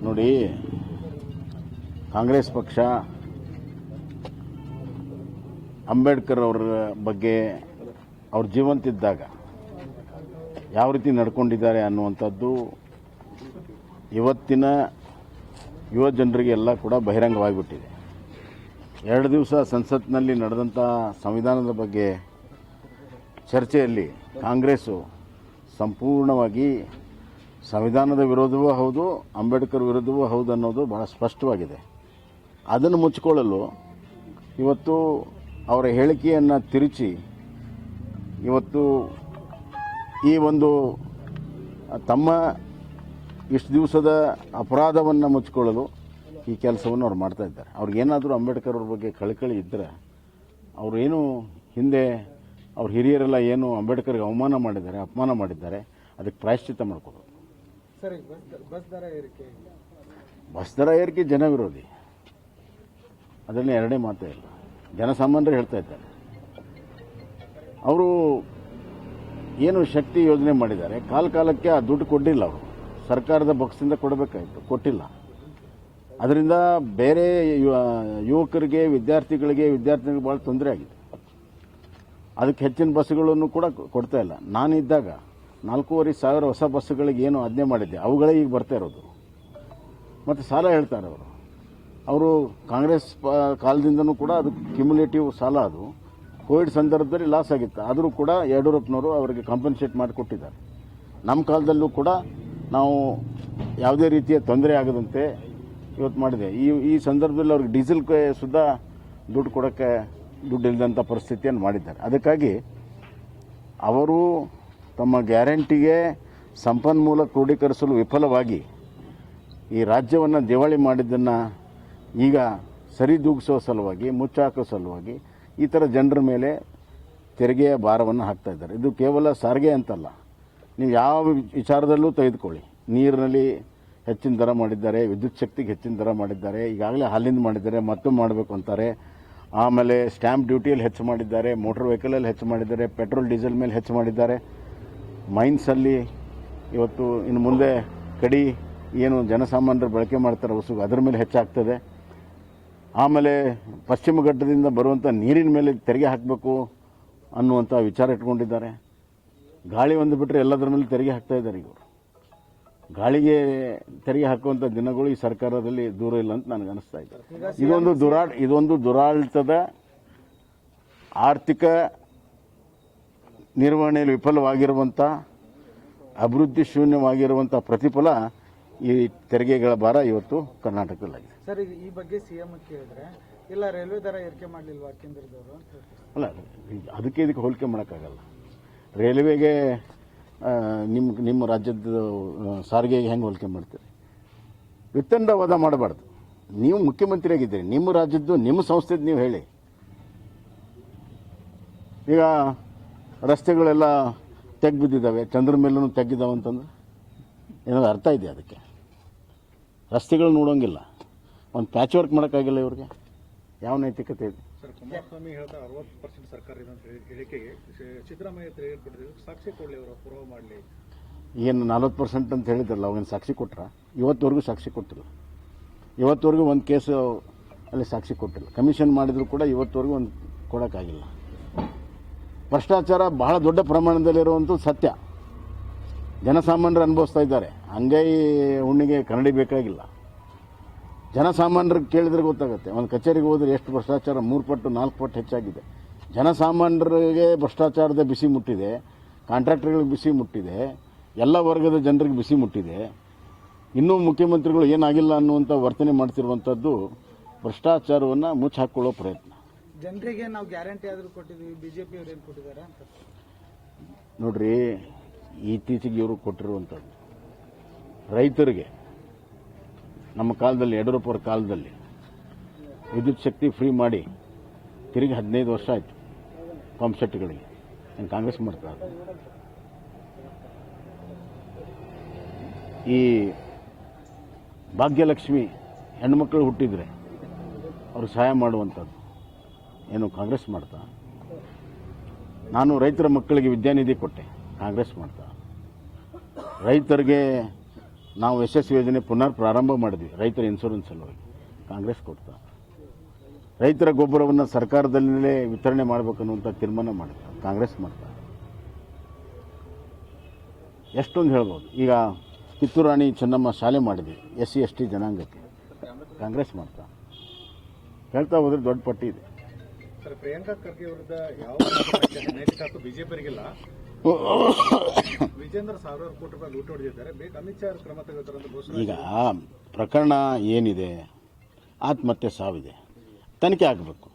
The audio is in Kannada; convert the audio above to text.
ನೋಡಿ, ಕಾಂಗ್ರೆಸ್ ಪಕ್ಷ ಅಂಬೇಡ್ಕರ್ ಅವರ ಬಗ್ಗೆ ಅವ್ರ ಜೀವಂತಿದ್ದಾಗ ಯಾವ ರೀತಿ ನಡ್ಕೊಂಡಿದ್ದಾರೆ ಅನ್ನುವಂಥದ್ದು ಇವತ್ತಿನ ಯುವ ಜನರಿಗೆ ಎಲ್ಲ ಕೂಡ ಬಹಿರಂಗವಾಗಿಬಿಟ್ಟಿದೆ. 2 ದಿವಸ ಸಂಸತ್ನಲ್ಲಿ ನಡೆದಂಥ ಸಂವಿಧಾನದ ಬಗ್ಗೆ ಚರ್ಚೆಯಲ್ಲಿ ಕಾಂಗ್ರೆಸ್ಸು ಸಂಪೂರ್ಣವಾಗಿ ಸಂವಿಧಾನದ ವಿರೋಧವೂ ಹೌದು, ಅಂಬೇಡ್ಕರ್ ವಿರೋಧವೂ ಹೌದು ಅನ್ನೋದು ಬಹಳ ಸ್ಪಷ್ಟವಾಗಿದೆ. ಅದನ್ನು ಮುಚ್ಚಿಕೊಳ್ಳಲು ಇವತ್ತು ಅವರ ಹೇಳಿಕೆಯನ್ನು ತಿರುಚಿ ಇವತ್ತು ಈ ಒಂದು ತಮ್ಮ ಇಷ್ಟು ದಿವಸದ ಅಪರಾಧವನ್ನು ಮುಚ್ಚಿಕೊಳ್ಳಲು ಈ ಕೆಲಸವನ್ನು ಅವ್ರು ಮಾಡ್ತಾ ಇದ್ದಾರೆ. ಅವ್ರಿಗೇನಾದರೂ ಅಂಬೇಡ್ಕರ್ ಅವ್ರ ಬಗ್ಗೆ ಕಳಕಳಿ ಇದ್ದರೆ ಅವರೇನು ಹಿಂದೆ ಅವ್ರ ಹಿರಿಯರೆಲ್ಲ ಏನು ಅಂಬೇಡ್ಕರ್ಗೆ ಅಪಮಾನ ಮಾಡಿದ್ದಾರೆ, ಅದಕ್ಕೆ ಪ್ರಾಯಶ್ಚಿತ್ತ ಮಾಡ್ಕೋಬೇಕು. ಸರ್, ಬಸ್ ದರ ಏರಿಕೆ ಜನ ವಿರೋಧಿ, ಅದರಲ್ಲಿ ಎರಡೇ ಮಾತೇ ಇಲ್ಲ. ಜನಸಾಮಾನ್ಯರು ಹೇಳ್ತಾ ಇದ್ದಾರೆ. ಅವರು ಏನು ಶಕ್ತಿ ಯೋಜನೆ ಮಾಡಿದ್ದಾರೆ, ಕಾಲಕ್ಕೆ ಆ ದುಡ್ಡು ಕೊಟ್ಟಿಲ್ಲ. ಅವರು ಸರ್ಕಾರದ ಬಾಕ್ಸಿಂದ ಕೊಡಬೇಕಾಯಿತು, ಕೊಟ್ಟಿಲ್ಲ. ಅದರಿಂದ ಬೇರೆ ಯುವಕರಿಗೆ ವಿದ್ಯಾರ್ಥಿಗಳಿಗೆ ಭಾಳ ತೊಂದರೆ ಆಗಿದೆ. ಅದಕ್ಕೆ ಹೆಚ್ಚಿನ ಬಸ್ಸುಗಳನ್ನು ಕೂಡ ಕೊಡ್ತಾ ಇಲ್ಲ. ನಾನಿದ್ದಾಗ 4,500 ಹೊಸ ಬಸ್ಸುಗಳಿಗೆ ಏನು ಆಜ್ಞೆ ಮಾಡಿದ್ದೆ, ಅವುಗಳೇ ಈಗ ಬರ್ತಾ ಇರೋದು. ಮತ್ತು ಸಾಲ ಹೇಳ್ತಾರೆ ಅವರು ಕಾಂಗ್ರೆಸ್ ಕಾಲದಿಂದನೂ ಕೂಡ ಅದು ಕ್ಯುಮುಲೇಟಿವ್ ಸಾಲ. ಅದು ಕೋವಿಡ್ ಸಂದರ್ಭದಲ್ಲಿ ಲಾಸ್ ಆಗಿತ್ತು, ಆದರೂ ಕೂಡ ಯಡಿಯೂರಪ್ಪನವರು ಅವರಿಗೆ ಕಾಂಪನ್ಸೇಟ್ ಮಾಡಿಕೊಟ್ಟಿದ್ದಾರೆ. ನಮ್ಮ ಕಾಲದಲ್ಲೂ ಕೂಡ ನಾವು ಯಾವುದೇ ರೀತಿಯ ತೊಂದರೆ ಆಗದಂತೆ ಇವತ್ತು ಮಾಡಿದೆ. ಈ ಸಂದರ್ಭದಲ್ಲಿ ಅವ್ರಿಗೆ ಡೀಸೆಲ್ಗೆ ಸುದ್ದ ದುಡ್ಡು ಕೊಡೋಕ್ಕೆ ದುಡ್ಡು ಇಲ್ಲದಂಥ ಪರಿಸ್ಥಿತಿಯನ್ನು ಮಾಡಿದ್ದಾರೆ. ಅದಕ್ಕಾಗಿ ಅವರು ತಮ್ಮ ಗ್ಯಾರಂಟಿಗೆ ಸಂಪನ್ಮೂಲ ಕ್ರೋಢೀಕರಿಸಲು ವಿಫಲವಾಗಿ ಈ ರಾಜ್ಯವನ್ನು ದಿವಾಳಿ ಮಾಡಿದ್ದನ್ನು ಈಗ ಸರಿದೂಗಿಸೋ ಸಲುವಾಗಿ, ಮುಚ್ಚಾಕೋ ಸಲುವಾಗಿ ಈ ಥರ ಜನರ ಮೇಲೆ ತೆರಿಗೆಯ ಭಾರವನ್ನು ಹಾಕ್ತಾ ಇದ್ದಾರೆ. ಇದು ಕೇವಲ ಸಾರಿಗೆ ಅಂತಲ್ಲ, ನೀವು ಯಾವ ವಿಚಾರದಲ್ಲೂ ತೆಗೆದುಕೊಳ್ಳಿ. ನೀರಿನಲ್ಲಿ ಹೆಚ್ಚಿನ ದರ ಮಾಡಿದ್ದಾರೆ, ವಿದ್ಯುತ್ ಶಕ್ತಿಗೆ ಹೆಚ್ಚಿನ ದರ ಮಾಡಿದ್ದಾರೆ, ಈಗಾಗಲೇ ಹಾಲಿಂದ ಮಾಡಿದ್ದಾರೆ, ಮತ್ತೊಮ್ಮೆ ಮಾಡಬೇಕು ಅಂತಾರೆ. ಆಮೇಲೆ ಸ್ಟ್ಯಾಂಪ್ ಡ್ಯೂಟಿಯಲ್ಲಿ ಹೆಚ್ಚು ಮಾಡಿದ್ದಾರೆ, ಮೋಟರ್ ವೆಹಿಕಲಲ್ಲಿ ಹೆಚ್ಚು ಮಾಡಿದ್ದಾರೆ, ಪೆಟ್ರೋಲ್ ಡೀಸೆಲ್ ಮೇಲೆ ಹೆಚ್ಚು ಮಾಡಿದ್ದಾರೆ. ಮೈನ್ಸಲ್ಲಿ ಇವತ್ತು ಇನ್ನು ಮುಂದೆ ಕಡಿ ಏನು ಜನಸಾಮಾನ್ಯರು ಬಳಕೆ ಮಾಡ್ತಾರೆ ಹೊಸು, ಅದರ ಮೇಲೆ ಹೆಚ್ಚಾಗ್ತದೆ. ಆಮೇಲೆ ಪಶ್ಚಿಮ ಘಟ್ಟದಿಂದ ಬರುವಂಥ ನೀರಿನ ಮೇಲೆ ತೆರಿಗೆ ಹಾಕಬೇಕು ಅನ್ನುವಂಥ ವಿಚಾರ ಇಟ್ಕೊಂಡಿದ್ದಾರೆ. ಗಾಳಿ ಒಂದು ಬಿಟ್ಟರೆ ಎಲ್ಲದರ ಮೇಲೆ ತೆರಿಗೆ ಹಾಕ್ತಾ ಇದ್ದಾರೆ. ಇವರು ಗಾಳಿಗೆ ತೆರಿಗೆ ಹಾಕುವಂಥ ದಿನಗಳು ಈ ಸರ್ಕಾರದಲ್ಲಿ ದೂರ ಇಲ್ಲ ಅಂತ ನನಗೆ ಅನಿಸ್ತಾ ಇದೆ. ಇದೊಂದು ದುರಾಡಳಿತದ ಆರ್ಥಿಕ ನಿರ್ವಹಣೆಯಲ್ಲಿ ವಿಫಲವಾಗಿರುವಂಥ, ಅಭಿವೃದ್ಧಿ ಶೂನ್ಯವಾಗಿರುವಂಥ ಪ್ರತಿಫಲ ಈ ತೆರಿಗೆಗಳ ಭಾರ ಇವತ್ತು ಕರ್ನಾಟಕದಲ್ಲಾಗಿದೆ. ಸರ್, ಈ ಬಗ್ಗೆ ಸಿಎಂ ಕೇಳಿದ್ರೆ ಇಲ್ಲ ರೈಲ್ವೆ ದರ ಏರಿಕೆ ಮಾಡಲಿಲ್ವಾ ಕೇಂದ್ರದವರು ಅಂತ. ಅಲ್ಲ, ಇದಕ್ಕೆ ಹೋಲಿಕೆ ಮಾಡೋಕ್ಕಾಗಲ್ಲ. ರೈಲ್ವೆಗೆ ನಿಮ್ಮ ರಾಜ್ಯದ ಸಾರಿಗೆಗೆ ಹೆಂಗೆ ಹೋಲಿಕೆ ಮಾಡ್ತೀರಿ? ವಿತ್ತಂಡವಾದ ಮಾಡಬಾರ್ದು. ನೀವು ಮುಖ್ಯಮಂತ್ರಿಯಾಗಿದ್ದೀರಿ, ನಿಮ್ಮ ರಾಜ್ಯದ್ದು ನಿಮ್ಮ ಸಂಸ್ಥೆದು ನೀವು ಹೇಳಿ. ಈಗ ರಸ್ತೆಗಳೆಲ್ಲ ತೆಗ್ಬಿದ್ದಿದ್ದಾವೆ, ಚಂದ್ರ ಮೇಲೂ ತೆಗ್ಗಿದ್ದಾವೆ ಅಂತಂದ್ರೆ ಏನಾದ್ರು ಅರ್ಥ ಇದೆಯಾ? ಅದಕ್ಕೆ ರಸ್ತೆಗಳು ನೋಡೋಂಗಿಲ್ಲ, ಒಂದು ಪ್ಯಾಚ್ ವರ್ಕ್ ಮಾಡೋಕ್ಕಾಗಿಲ್ಲ. ಇವ್ರಿಗೆ ಯಾವ ನೈತಿಕತೆ ಇದೆ? ಸರ್, ಕುಮಾರಸ್ವಾಮಿ ಹೇಳ್ದ 60% ಸರ್ಕಾರ ಇದೆ ಅಂತ ಹೇಳಿಕೆಗೆ ಸಿದ್ದರಾಮಯ್ಯ ತಿಳಿಯಲ್ಪಟ್ಟಿದ್ರು. ಸಾಕ್ಷಿ ಕೊಡಲಿ, ಅವರು ಪುರಾವೆ ಮಾಡಲಿ. ಏನು 40% ಅಂತ ಹೇಳಿದ್ರಲ್ಲ, ಅವಾಗಿನ ಸಾಕ್ಷಿ ಕೊಟ್ರ? ಇವತ್ತುವರೆಗೂ ಸಾಕ್ಷಿ ಕೊಟ್ಟಿಲ್ಲ. ಇವತ್ತುವರೆಗೂ ಒಂದು ಕೇಸು ಅಲ್ಲಿ ಸಾಕ್ಷಿ ಕೊಟ್ಟಿಲ್ಲ. ಕಮಿಷನ್ ಮಾಡಿದ್ರು ಕೂಡ ಇವತ್ತುವರೆಗೂ ಒಂದು ಕೊಡೋಕ್ಕಾಗಿಲ್ಲ. ಭ್ರಷ್ಟಾಚಾರ ಬಹಳ ದೊಡ್ಡ ಪ್ರಮಾಣದಲ್ಲಿರುವಂಥದ್ದು ಸತ್ಯ. ಜನಸಾಮಾನ್ಯರು ಅನುಭವಿಸ್ತಾ ಇದ್ದಾರೆ. ಅಂಗೈ ಹುಣ್ಣಿಗೆ ಕನ್ನಡಿ ಬೇಕಾಗಿಲ್ಲ. ಜನಸಾಮಾನ್ಯರಿಗೆ ಕೇಳಿದ್ರೆ ಗೊತ್ತಾಗುತ್ತೆ. ಒಂದು ಕಚೇರಿಗೆ ಹೋದರೆ ಎಷ್ಟು ಭ್ರಷ್ಟಾಚಾರ 3 ಪಟ್ಟು 4 ಪಟ್ಟು ಹೆಚ್ಚಾಗಿದೆ. ಜನಸಾಮಾನ್ಯರಿಗೆ ಭ್ರಷ್ಟಾಚಾರದ ಬಿಸಿ ಮುಟ್ಟಿದೆ, ಕಾಂಟ್ರಾಕ್ಟರ್ಗಳಿಗೆ ಬಿಸಿ ಮುಟ್ಟಿದೆ, ಎಲ್ಲ ವರ್ಗದ ಜನರಿಗೆ ಬಿಸಿ ಮುಟ್ಟಿದೆ. ಇನ್ನೂ ಮುಖ್ಯಮಂತ್ರಿಗಳು ಏನಾಗಿಲ್ಲ ಅನ್ನುವಂಥ ವರ್ತನೆ ಮಾಡ್ತಿರುವಂಥದ್ದು ಭ್ರಷ್ಟಾಚಾರವನ್ನು ಮುಚ್ಚಾಕೊಳ್ಳೋ ಪ್ರಯತ್ನ. ಜನರಿಗೆ ನಾವು ಗ್ಯಾರಂಟಿ ಆದರೂ ಕೊಟ್ಟಿದ್ದೀವಿ, ಬಿಜೆಪಿ ಅವರು ಏನು ಕೊಟ್ಟಿದ್ದಾರೆ ಅಂತ ನೋಡ್ರಿ. ಇತ್ತೀಚೆಗೆ ಇವರು ಕೊಟ್ಟಿರುವಂಥದ್ದು ರೈತರಿಗೆ ನಮ್ಮ ಕಾಲದಲ್ಲಿ, ಯಡಿಯೂರಪ್ಪರ ಕಾಲದಲ್ಲಿ ವಿದ್ಯುತ್ ಶಕ್ತಿ ಫ್ರೀ ಮಾಡಿ ತಿರುಗಿ 15 ವರ್ಷ ಆಯಿತು ಪಂಪ್ ಸೆಟ್ಗಳಿಗೆ. ಏನು ಕಾಂಗ್ರೆಸ್ ಮಾಡ್ತಾರೆ? ಈ ಭಾಗ್ಯಲಕ್ಷ್ಮಿ ಹೆಣ್ಮಕ್ಳು ಹುಟ್ಟಿದರೆ ಅವ್ರಿಗೆ ಸಹಾಯ ಮಾಡುವಂಥದ್ದು ಏನು ಕಾಂಗ್ರೆಸ್ ಮಾಡ್ತಾ? ನಾನು ರೈತರ ಮಕ್ಕಳಿಗೆ ವಿದ್ಯಾನಿಧಿ ಕೊಟ್ಟೆ, ಕಾಂಗ್ರೆಸ್ ಮಾಡ್ತಾ? ರೈತರಿಗೆ ನಾವು ಯಶಸ್ವಿ ಯೋಜನೆ ಪುನರ್ ಪ್ರಾರಂಭ ಮಾಡಿದ್ವಿ ರೈತರ ಇನ್ಶೂರೆನ್ಸ್ ಸಲುವಾಗಿ. ಕಾಂಗ್ರೆಸ್ ಕೊಡ್ತಾ. ರೈತರ ಗೊಬ್ಬರವನ್ನು ಸರ್ಕಾರದಲ್ಲೇ ವಿತರಣೆ ಮಾಡಬೇಕನ್ನುವಂಥ ತೀರ್ಮಾನ ಮಾಡ್ತಾ ಕಾಂಗ್ರೆಸ್ ಮಾಡ್ತಾ. ಎಷ್ಟೊಂದು ಹೇಳ್ಬೋದು. ಈಗ ಕಿತ್ತೂರು ರಾಣಿ ಚೆನ್ನಮ್ಮ ಶಾಲೆ ಮಾಡಿದ್ವಿ SC/ST ಜನಾಂಗಕ್ಕೆ, ಕಾಂಗ್ರೆಸ್ ಮಾಡ್ತಾ. ಹೇಳ್ತಾ ಹೋದ್ರೆ ದೊಡ್ಡ ಪಟ್ಟಿ ಇದೆ. ಸರ್, ಪ್ರಿಯಾಂಕಾ ಖರ್ಗೆ ವಿರುದ್ಧ ಯಾವ ನೈತಿಕ ಹಕ್ಕು ಬಿಜೆಪಿಯರಿಗಿಲ್ಲ. ವಿಜೇಂದ್ರ ಸಾವಿರಾರು ಕೋಟಿ ರೂಪಾಯಿ ಲೂಟಿ ಹೊಡೆದಿದ್ದಾರೆ. ಬೇಕು ಅಮಿತ್ ಶಾ ಕ್ರಮ ತೆಗೆದುತ್ತಾರೆ ಅಂತ ಘೋಷಣೆ. ಈಗ ಪ್ರಕರಣ ಏನಿದೆ, ಆತ್ಮಹತ್ಯೆ ಸಾವಿದೆ, ತನಿಖೆ ಆಗಬೇಕು.